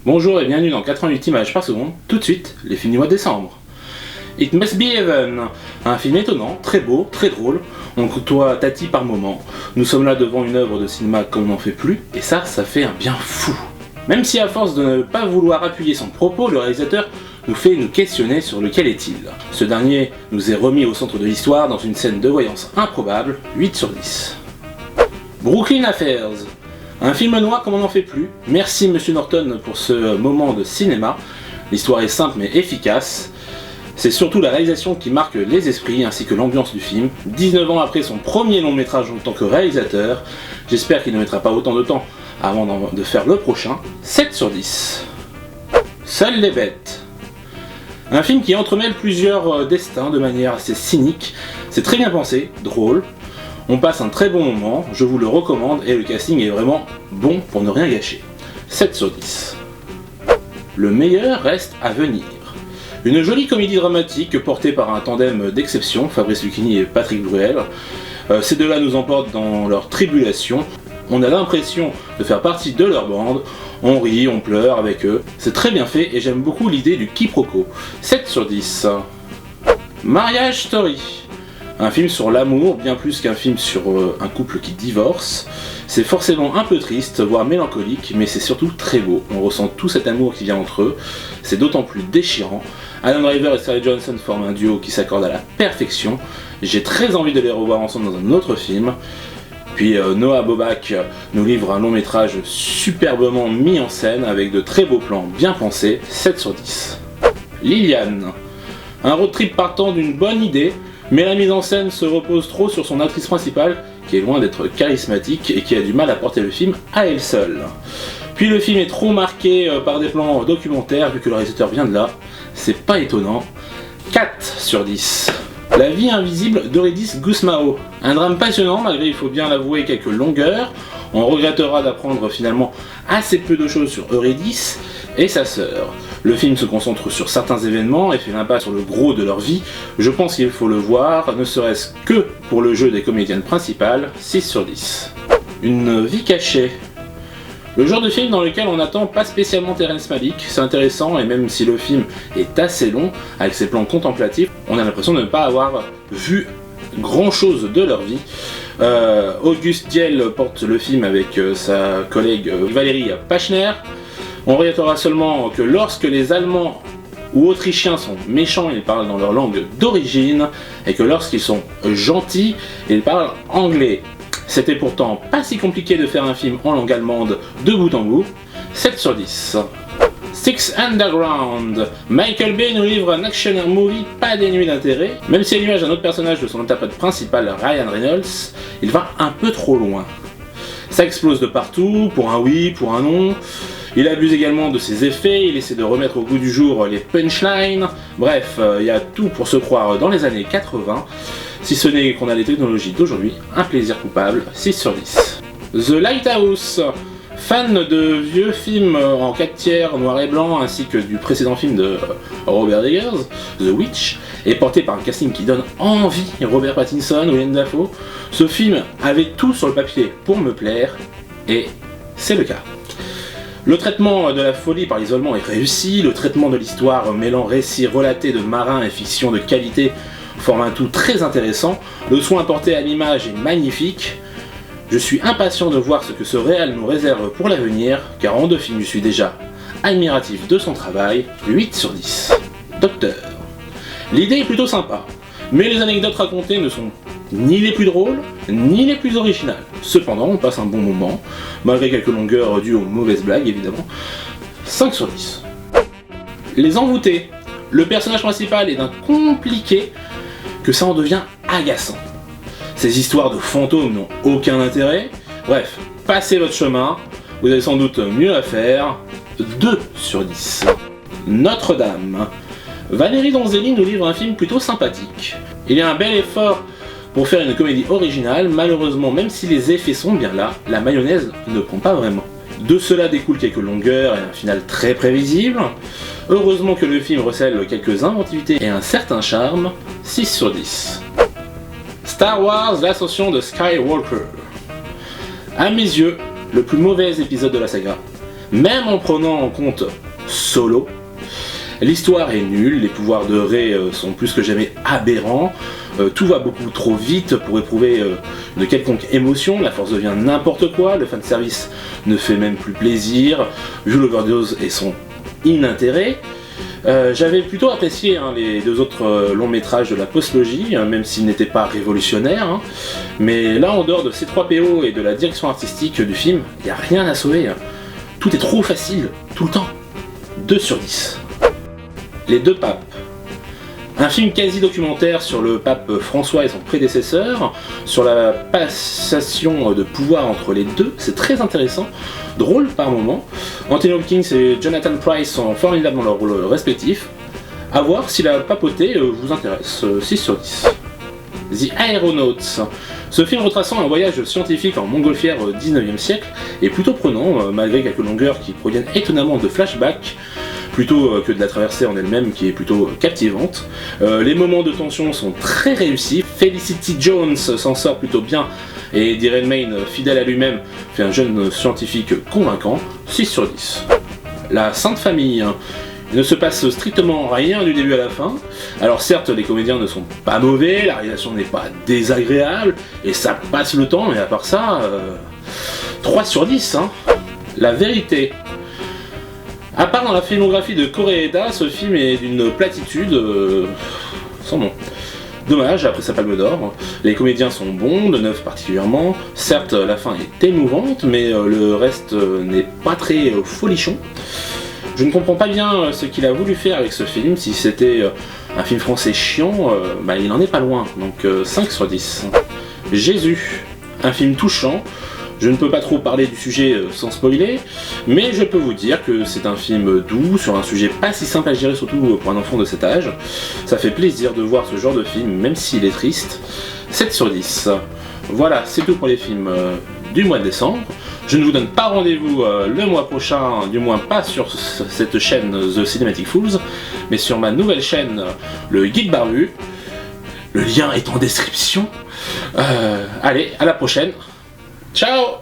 Bonjour et bienvenue dans 88 images par seconde, tout de suite, les films du mois de décembre. It Must Be Heaven, un film étonnant, très beau, très drôle, on côtoie Tati par moments, nous sommes là devant une œuvre de cinéma comme on n'en fait plus, et ça fait un bien fou. Même si à force de ne pas vouloir appuyer son propos, le réalisateur nous fait nous questionner sur lequel est-il. Ce dernier nous est remis au centre de l'histoire dans une scène de voyance improbable, 8 sur 10. Brooklyn Affairs, un film noir comme on n'en fait plus. Merci Monsieur Norton pour ce moment de cinéma. L'histoire est simple mais efficace. C'est surtout la réalisation qui marque les esprits ainsi que l'ambiance du film. 19 ans après son premier long métrage en tant que réalisateur, j'espère qu'il ne mettra pas autant de temps avant de faire le prochain. 7 sur 10. Seules les bêtes. Un film qui entremêle plusieurs destins de manière assez cynique. C'est très bien pensé, drôle. On passe un très bon moment, je vous le recommande et le casting est vraiment bon pour ne rien gâcher. 7 sur 10. Le meilleur reste à venir. Une jolie comédie dramatique portée par un tandem d'exception, Fabrice Lucchini et Patrick Bruel. Ces deux-là nous emportent dans leur tribulation. On a l'impression de faire partie de leur bande. On rit, on pleure avec eux. C'est très bien fait et j'aime beaucoup l'idée du quiproquo. 7 sur 10. Marriage Story. Un film sur l'amour, bien plus qu'un film sur un couple qui divorce. C'est forcément un peu triste, voire mélancolique, mais c'est surtout très beau. On ressent tout cet amour qui vient entre eux. C'est d'autant plus déchirant. Adam Driver et Scarlett Johansson forment un duo qui s'accorde à la perfection. J'ai très envie de les revoir ensemble dans un autre film. Puis Noah Baumbach nous livre un long métrage superbement mis en scène avec de très beaux plans bien pensés. 7 sur 10. Liliane. Un road trip partant d'une bonne idée, mais la mise en scène se repose trop sur son actrice principale, qui est loin d'être charismatique et qui a du mal à porter le film à elle seule. Puis le film est trop marqué par des plans documentaires, vu que le réalisateur vient de là. C'est pas étonnant. 4 sur 10. La vie invisible d'Eurydice Gusmao. Un drame passionnant, malgré, il faut bien l'avouer, quelques longueurs. On regrettera d'apprendre finalement assez peu de choses sur Eurydice et sa sœur. Le film se concentre sur certains événements et fait l'impasse sur le gros de leur vie. Je pense qu'il faut le voir, ne serait-ce que pour le jeu des comédiennes principales. 6 sur 10. Une vie cachée. Le genre de film dans lequel on n'attend pas spécialement Terrence Malick, c'est intéressant et même si le film est assez long, avec ses plans contemplatifs, on a l'impression de ne pas avoir vu grand chose de leur vie. Auguste Diel porte le film avec sa collègue Valérie Pachner. On regrettera seulement que lorsque les Allemands ou Autrichiens sont méchants, ils parlent dans leur langue d'origine, et que lorsqu'ils sont gentils, ils parlent anglais. C'était pourtant pas si compliqué de faire un film en langue allemande de bout en bout. 7 sur 10. Six Underground. Michael Bay nous livre un action movie pas dénué d'intérêt. Même si à l'image d'un autre personnage de son interprète principal, Ryan Reynolds, il va un peu trop loin. Ça explose de partout, pour un oui, pour un non. Il abuse également de ses effets, il essaie de remettre au goût du jour les punchlines. Bref, il y a tout pour se croire dans les années 80. Si ce n'est qu'on a les technologies d'aujourd'hui, un plaisir coupable. 6 sur 10. The Lighthouse. Fan de vieux films en 4/3 noir et blanc ainsi que du précédent film de Robert Eggers, The Witch, et porté par un casting qui donne envie, Robert Pattinson, Willem Dafoe, ce film avait tout sur le papier pour me plaire, et c'est le cas. Le traitement de la folie par l'isolement est réussi, le traitement de l'histoire mêlant récits relatés de marins et fiction de qualité forme un tout très intéressant, le soin apporté à l'image est magnifique. Je suis impatient de voir ce que ce réal nous réserve pour l'avenir, car en 2 films je suis déjà admiratif de son travail. 8 sur 10. Docteur. L'idée est plutôt sympa, mais les anecdotes racontées ne sont ni les plus drôles, ni les plus originales. Cependant, on passe un bon moment, malgré quelques longueurs dues aux mauvaises blagues évidemment. 5 sur 10. Les envoûtés. Le personnage principal est d'un compliqué que ça en devient agaçant. Ces histoires de fantômes n'ont aucun intérêt. Bref, passez votre chemin, vous avez sans doute mieux à faire. 2 sur 10. Notre-Dame. Valérie Donzelli nous livre un film plutôt sympathique. Il y a un bel effort pour faire une comédie originale, malheureusement même si les effets sont bien là, la mayonnaise ne prend pas vraiment. De cela découlent quelques longueurs et un final très prévisible. Heureusement que le film recèle quelques inventivités et un certain charme. 6 sur 10. Star Wars, l'ascension de Skywalker. À mes yeux, le plus mauvais épisode de la saga. même en prenant en compte Solo. L'histoire est nulle, les pouvoirs de Rey sont plus que jamais aberrants, tout va beaucoup trop vite pour éprouver une quelconque émotion, la force devient n'importe quoi, le fanservice ne fait même plus plaisir, vu l'overdose et son inintérêt. J'avais plutôt apprécié les deux autres longs métrages de la postlogie, même s'ils n'étaient pas révolutionnaires, mais là en dehors de ces 3 PO et de la direction artistique du film, il n'y a rien à sauver. Tout est trop facile, tout le temps. 2 sur 10. Les deux papes. Un film quasi-documentaire sur le pape François et son prédécesseur, sur la passation de pouvoir entre les deux, c'est très intéressant, drôle par moments. Anthony Hopkins et Jonathan Pryce sont formidables dans leurs rôles respectifs. A voir si la papauté vous intéresse, 6 sur 10. The Aeronauts. Ce film retraçant un voyage scientifique en montgolfière au 19e siècle est plutôt prenant, malgré quelques longueurs qui proviennent étonnamment de flashbacks, plutôt que de la traversée en elle-même qui est plutôt captivante. Les moments de tension sont très réussis, Felicity Jones s'en sort plutôt bien, et Eddie Redmayne, fidèle à lui-même, fait un jeune scientifique convaincant, 6 sur 10. La Sainte Famille. Il ne se passe strictement rien du début à la fin. Alors certes, les comédiens ne sont pas mauvais, la réalisation n'est pas désagréable, et ça passe le temps, mais à part ça, 3 sur 10. La Vérité. À part dans la filmographie de Koreeda, ce film est d'une platitude sans nom. Dommage, après sa palme d'or. Les comédiens sont bons, Deneuve particulièrement. Certes, la fin est émouvante, mais le reste n'est pas très folichon. Je ne comprends pas bien ce qu'il a voulu faire avec ce film. Si c'était un film français chiant, il en est pas loin, donc 5 sur 10. Jésus, un film touchant. Je ne peux pas trop parler du sujet sans spoiler, mais je peux vous dire que c'est un film doux, sur un sujet pas si simple à gérer, surtout pour un enfant de cet âge. Ça fait plaisir de voir ce genre de film, même s'il est triste. 7 sur 10. Voilà, c'est tout pour les films du mois de décembre. Je ne vous donne pas rendez-vous le mois prochain, du moins pas sur cette chaîne The Cinematic Fools, mais sur ma nouvelle chaîne, le Geek Barbu. Le lien est en description. Allez, à la prochaine. Ciao!